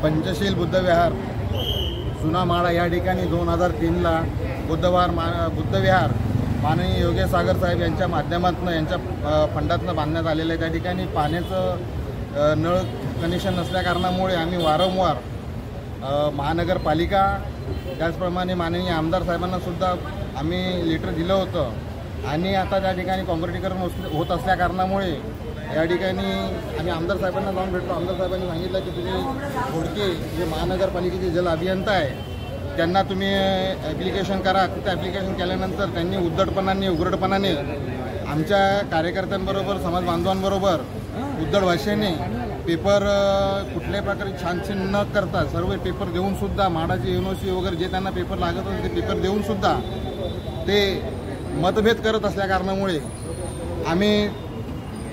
पंचशील बुद्धविहार जुना माळा या ठिकाणी 2003ला बुद्धविहार माननीय योगेश सागर साहेब यांच्या माध्यमातून यांच्या फंडातून बांधण्यात आलेलं आहे। त्या ठिकाणी पाण्याचं नळ कनेक्शन नसल्या कारणामुळे आम्ही वारंवार महानगरपालिका त्याचप्रमाणे माननीय आमदार साहेबांना सुद्धा आम्ही लेटर दिलं होतं आणि आता त्या ठिकाणी काँक्रिटीकरण होत असल्या कारणामुळे या ठिकाणी आम्ही आमदार साहेबांना जाऊन भेटलो। आमदार साहेबांनी सांगितलं की तुम्ही घोडके जे महानगरपालिकेचे जल अभियंता आहे त्यांना तुम्ही ॲप्लिकेशन करा। तिथे ॲप्लिकेशन केल्यानंतर त्यांनी उघडपणाने आमच्या कार्यकर्त्यांबरोबर समाज बांधवांबरोबर उद्धट भाषेने पेपर कुठल्याही प्रकारे छानछान न करता सर्व पेपर देऊनसुद्धा माडाची एनओसी वगैरे जे त्यांना पेपर लागत होते ते पेपर देऊनसुद्धा ते मतभेद करत असल्या कारणामुळे आम्ही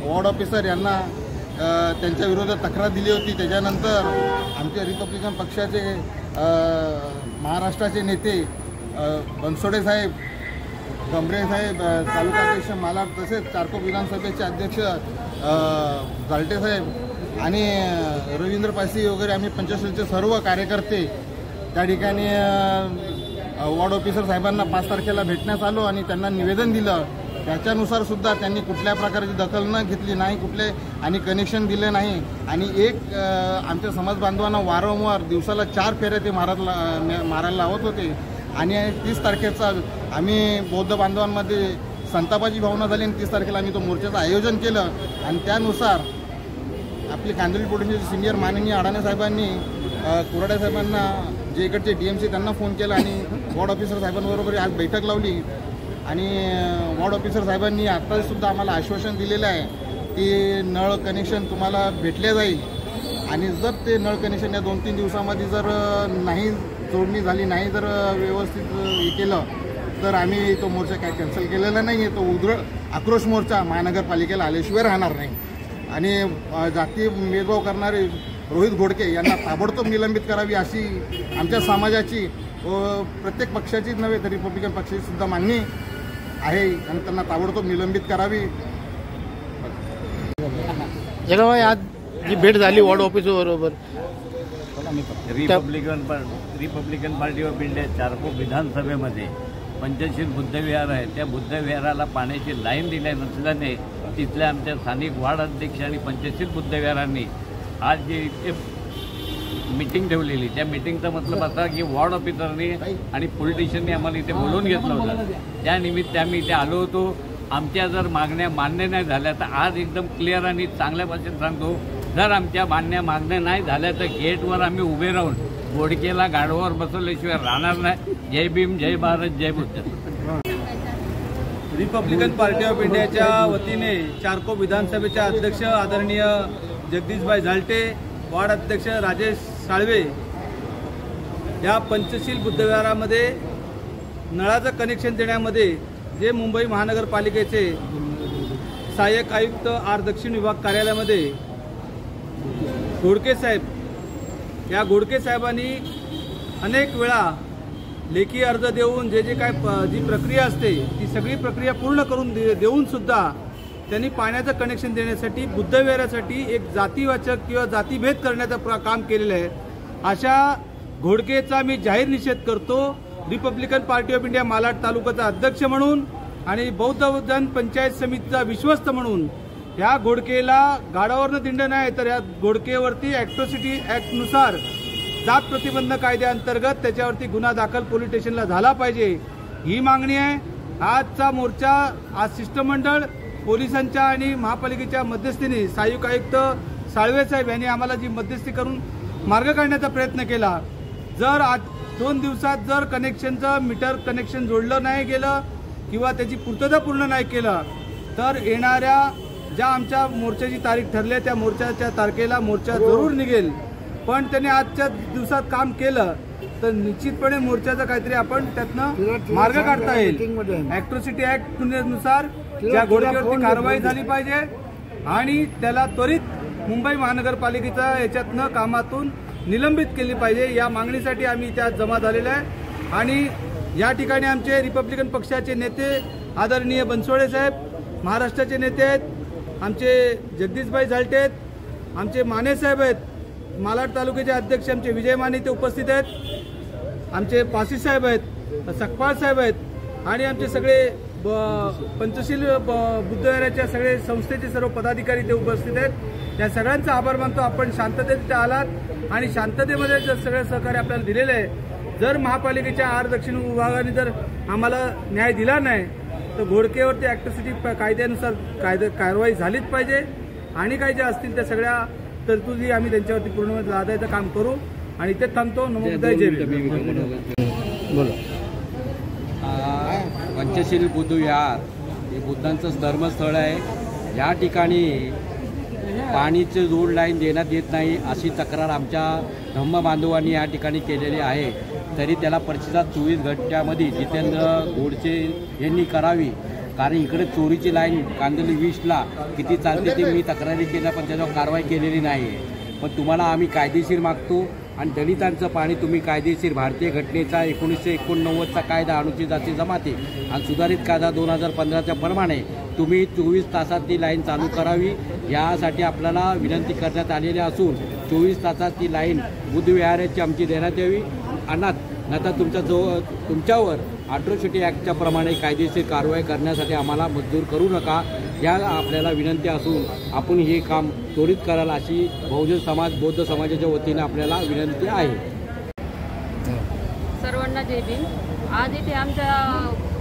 वॉर्ड ऑफिसर यांना त्यांच्या विरोधात तक्रार दिली होती। त्याच्यानंतर आमचे रिपब्लिकन पक्षाचे महाराष्ट्राचे नेते बनसोडे साहेब, गंभरे साहेब, तालुकाध्यक्ष मालाड, तसेच चारकोप विधानसभेचे अध्यक्ष जालटे साहेब आणि रवींद्र पासी वगैरे आम्ही पंचशीलचे सर्व कार्यकर्ते त्या ठिकाणी वॉर्ड ऑफिसर साहेबांना 5 तारखेला भेटण्यास आलो आणि त्यांना निवेदन दिलं। त्याच्यानुसार सुद्धा त्यांनी कुठल्या प्रकारची दखल न घेतली नाही, कुठले आणि कनेक्शन दिले नाही आणि आमच्या समाज बांधवांना वारंवार दिवसाला 4 फेऱ्या ते मारायला लावत होते आणि 30 तारखेचा आम्ही बौद्ध बांधवांमध्ये संतापाची भावना झाली आणि 30 तारखेला आम्ही तो मोर्चाचं आयोजन केलं आणि त्यानुसार आपले कांदिवली पोलिसांचे सिनियर माननीय अडाणे साहेबांनी कुराडे साहेबांना जे इकडचे DMC त्यांना फोन केला आणि वॉर्ड ऑफिसर साहेबांबरोबर आज बैठक लावली आणि वॉर्ड ऑफिसर साहेबांनी आत्तासुद्धा आम्हाला आश्वासन दिलेलं आहे की नळ कनेक्शन तुम्हाला भेटले जाईल आणि जर ते नळ कनेक्शन या 2-3 दिवसामध्ये जर नाही जोडणी झाली नाही जर व्यवस्थित हे केलं तर आम्ही तो मोर्चा काय कॅन्सल केलेला नाही आहे। तो आक्रोश मोर्चा महानगरपालिकेला आल्याशिवाय राहणार नाही आणि जाती भेदभाव करणारे रोहित घोडके यांना ताबडतोब निलंबित करावी अशी आमच्या समाजाची व प्रत्येक पक्षाचीच नव्हे तर रिपब्लिकन पक्षाची सुद्धा मागणी आहे आणि त्यांना ताबडतोब निलंबित करावी। आज जी भेट झाली वॉर्ड ऑफिस बरोबर Republican party of India Charkop विधानसभेमध्ये पंचशील बुद्धविहार आहे, त्या बुद्धविहाराला पाण्याची लाईन दिल्या नसल्याने तिथल्या आमच्या स्थानिक वार्ड अध्यक्ष आणि पंचशील बुद्धविहारांनी आज जी मीटिंग ठेवलेली त्या मीटिंगचा मतलब असा की वॉर्ड ऑफिसरनी आणि पॉलिटिशियननी आम्हाला इथे बोलवून घेतलं होतं। त्यानिमित्त आम्ही इथे आलो होतो। आमच्या जर मागण्या मान्य नाही झाल्या तर आज एकदम क्लिअर आणि चांगल्या भाषेत सांगतो, जर आमच्या मागण्या नाही झाल्या तर गेटवर आम्ही उभे राहून घोडकेला गाडवावर बसवल्याशिवाय राहणार नाही। जय भीम, जय भारत, जय बुद्ध। रिपब्लिकन पार्टी ऑफ इंडियाच्या वतीने चारकोप विधानसभेचे अध्यक्ष आदरणीय जगदीशभाई झालटे, वार्ड अध्यक्ष राजेश साळवे या पंचशील बुद्धविहारामध्ये नळाचं कनेक्शन देण्यामध्ये जे मुंबई महानगरपालिकेचे सहाय्यक आयुक्त आर दक्षिण विभाग कार्यालयामध्ये घोडके साहेब या घोडके साहेबांनी अनेक वेळा लेखी अर्ज देऊन जी प्रक्रिया असते ती सगळी प्रक्रिया पूर्ण करून देऊन सुद्धा त्यांनी पाण्याचं कनेक्शन देण्यासाठी बुद्धविहारासाठी एक जातीवाचक किंवा जातीभेद करण्याचं काम केलेलं आहे। अशा घोडकेचा मी जाहीर निषेध करतो। Republican party of India Malad तालुक्याचा अध्यक्ष म्हणून आणि बौद्ध पंचायत समितीचा विश्वस्त म्हणून या घोडकेला गाडावरनं दिंड नाही तर या घोडकेवरती ॲट्रॉसिटी ॲक्टनुसार जात प्रतिबंध कायद्याअंतर्गत त्याच्यावरती गुन्हा दाखल पोलीस स्टेशनला झाला पाहिजे, ही मागणी आहे। आजचा मोर्चा आज शिष्टमंडळ पोलिसांच्या आणि महापालिकेच्या मध्यस्थीने सहाय्यक आयुक्त साळवे साहेब यांनी आम्हाला जी मध्यस्थी करून मार्ग काढण्याचा प्रयत्न केला। जर आज 2 दिवसात जर कनेक्शनचं मीटर कनेक्शन जोडलं नाही गेलं किंवा त्याची पूर्तता पूर्ण नाही केलं तर येणाऱ्या ज्या आमच्या मोर्चाची तारीख ठरली त्या मोर्चाच्या तारखेला मोर्चा जरूर निघेल। पण त्यांनी आजच्या दिवसात काम केलं तर निश्चितपणे मोर्चाचं काहीतरी आपण त्यातनं मार्ग काढता येईल। ॲट्रॉसिटी ॲक्टनुसार त्या घोडकेवरती कारवाई झाली पाहिजे आणि त्याला त्वरित मुंबई महानगरपालिकेच्या याच्यातनं कामातून निलंबित केली पाहिजे। या मागणीसाठी आम्ही इथे आज जमा झालेलो आहे आणि या ठिकाणी आमचे रिपब्लिकन पक्षाचे नेते आदरणीय बनसोडे साहेब, महाराष्ट्राचे नेते आहेत आमचे जगदीशभाई झालटे आहेत, आमचे माने साहेब आहेत, मालाड तालुक्याचे अध्यक्ष आमचे विजय माने ते उपस्थित आहेत, आमचे पासी साहेब आहेत, सकपाळ साहेब आहेत आणि आमचे सगळे पंचशील बुद्धविहाराच्या सगळे संस्थेचे सर्व पदाधिकारी ते उपस्थित आहेत। त्या सगळ्यांचा आभार मानतो। आपण शांततेत आलात आणि शांततेमध्ये जर सगळं सहकार्य आपल्याला दिलेलं आहे। जर महापालिकेच्या आर दक्षिण विभागाने जर आम्हाला न्याय दिला नाही तर घोडकेवरती ॲट्रॉसिटी कायद्यानुसार कारवाई झालीच पाहिजे आणि काही ज्या असतील त्या सगळ्या तरतुदी आम्ही त्यांच्यावरती पूर्ण लादायचं काम करू आणि ते थांबतो। नमोबुद्धाय जय भीम। पंचशील बुद्धविहार हे बुद्धांचं धर्मस्थळ आहे। या ठिकाणी पाणीचे जोड लाईन देण्यात येत नाही अशी तक्रार आमच्या धम्म बांधवांनी या ठिकाणी केलेली आहे। तरी त्याला प्रतिसाद 24 घंट्यामध्ये जितेंद्र गोडसे यांनी करावी, कारण इकडे चोरीची लाईन कांदली 20ला किती चालते ते मी तक्रारी केल्या पण त्याच्यावर कारवाई केलेली नाही आहे। पण तुम्हाला आम्ही कायदेशीर मागतो आणि दलितांचं पाणी तुम्ही कायदेशीर भारतीय घटनेचा 1989चा कायदा अनुसूचित जाती जमाती आणि सुधारित कायदा 2015च्या प्रमाणे तुम्ही 24 तासात ती लाईन चालू करावी यासाठी आपल्याला विनंती करण्यात आलेली असून 24 तासात ती लाईन बुद्धविहाराची आमची देण्यात यावी। अन्यथा तुमच्यावर ॲट्रॉसिटी ॲक्टच्या प्रमाणे कायदेशीर कारवाई करण्यासाठी आम्हाला मंजूर करू नका या आपल्याला विनंती असून आपण हे काम त्वरित कराल अशी बहुजन समाज बौद्ध समाजाच्या वतीने आपल्याला विनंती आहे। सर्वांना जय भीम। आज इथे आमच्या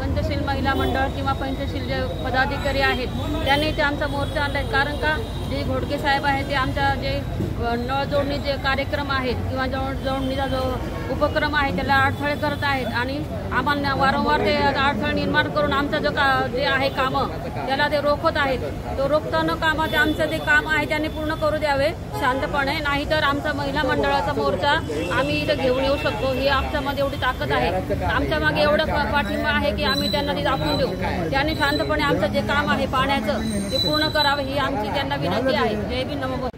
पंचशील महिला मंडळ किंवा पंचशील जे पदाधिकारी आहेत त्यांनी ते आमचा मोर्चा आणलाय, कारण का जे घोडके साहेब आहेत ते आमच्या जे नळ जोडणी जे कार्यक्रम आहेत किंवा जोडणीचा जो उपक्रम आहे त्याला अडथळे करत आहेत आणि आम्हाला वारंवार ते अडथळे निर्माण करून आमचं जे आहे कामं त्याला ते रोखत आहेत। तो रोखता न कामं ते आमचं जे काम आहे त्यांनी पूर्ण करू द्यावे शांतपणे, नाहीतर आमचा महिला मंडळाचा मोर्चा आम्ही इथं घेऊन येऊ शकतो। ही आमच्यामध्ये एवढी ताकद आहे, आमच्या मागे एवढं पाठिंबा आहे की आम्ही त्यांना ते दाखवून देऊ। त्यांनी शांतपणे आमचं जे काम आहे पाण्याचं ते पूर्ण करावं ही आमची त्यांना विनंती आहे। जय भीम, नमो बुद्धाय।